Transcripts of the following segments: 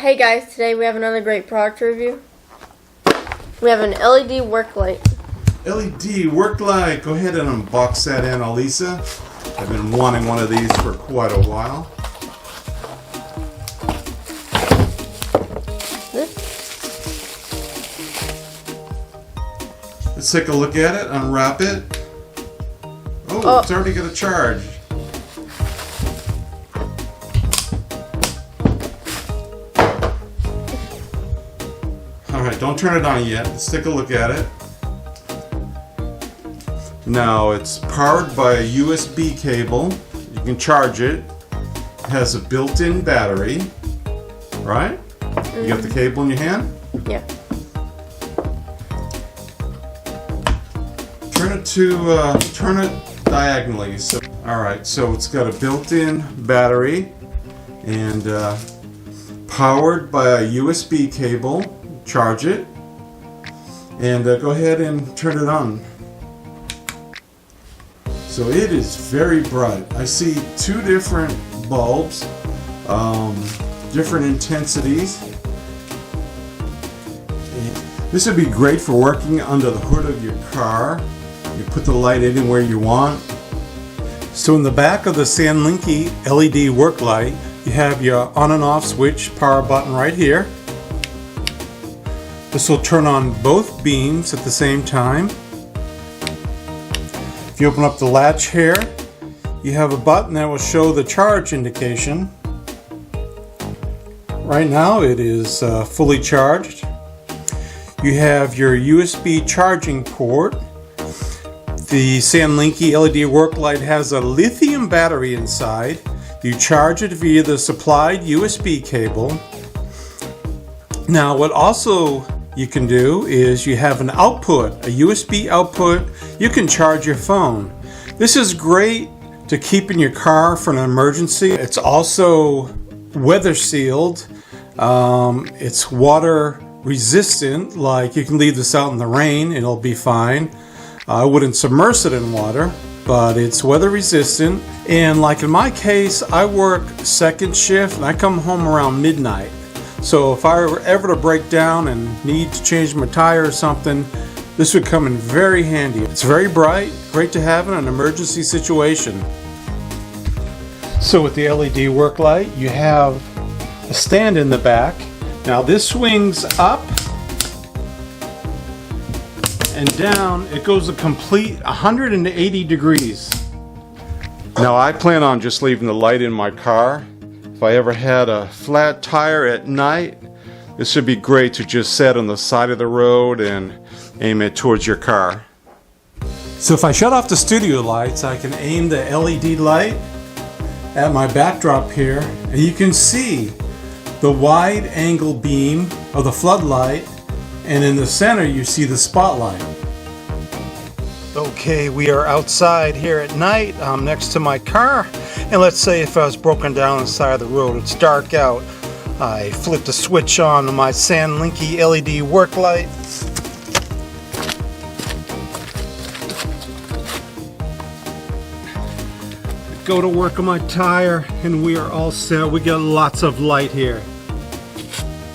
Hey guys, today we have another great product review. We have an LED work light. LED work light. Go ahead and unbox that, Annalisa. I've been wanting one of these for quite a while. Let's take a look at it, unwrap it. Oh, it's already got a charge. Alright, don't turn it on yet. Let's take a look at it. Now, it's powered by a USB cable. You can charge it. It has a built-in battery. Right? You got the cable in your hand? Yeah. Turn it diagonally. So, alright, so it's got a built-in battery and powered by a USB cable. Charge it and go ahead and turn it on. So it is very bright. I see two different bulbs, different intensities. This would be great for working under the hood of your car. You put the light anywhere you want. So in the back of the SANLINKEE LED work light, you have your on and off switch power button right here. This will turn on both beams at the same time. If you open up the latch here, you have a button that will show the charge indication. Right now it is fully charged. You have your USB charging port. The SANLINKEE LED work light has a lithium battery inside. You charge it via the supplied USB cable. Now what also you can do is you have an output, a USB output. You can charge your phone. This is great to keep in your car for an emergency. It's also weather sealed. It's water resistant, like you can leave this out in the rain, it'll be fine. I wouldn't submerge it in water, but it's weather resistant. And like in my case, I work second shift and I come home around midnight. So if I were ever to break down and need to change my tire or something, this would come in very handy. It's very bright, great to have in an emergency situation. So with the LED work light, you have a stand in the back. Now this swings up and down. It goes a complete 180 degrees. Now I plan on just leaving the light in my car. If I ever had a flat tire at night, this would be great to just set on the side of the road and aim it towards your car. So if I shut off the studio lights, I can aim the LED light at my backdrop here, and you can see the wide angle beam of the floodlight, and in the center you see the spotlight. Okay, we are outside here at night. I'm next to my car, and let's say if I was broken down on the side of the road, it's dark out. I flip the switch on my SANLINKEE LED work light. Go to work on my tire, and we are all set. We got lots of light here.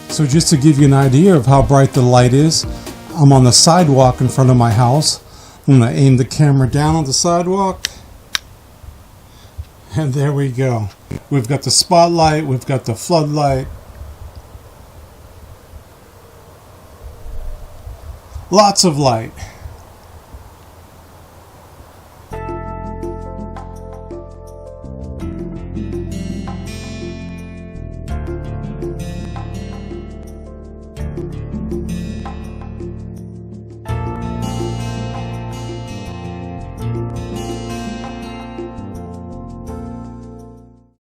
So just to give you an idea of how bright the light is, I'm on the sidewalk in front of my house. I'm going to aim the camera down on the sidewalk. And there we go. We've got the spotlight, we've got the floodlight. Lots of light.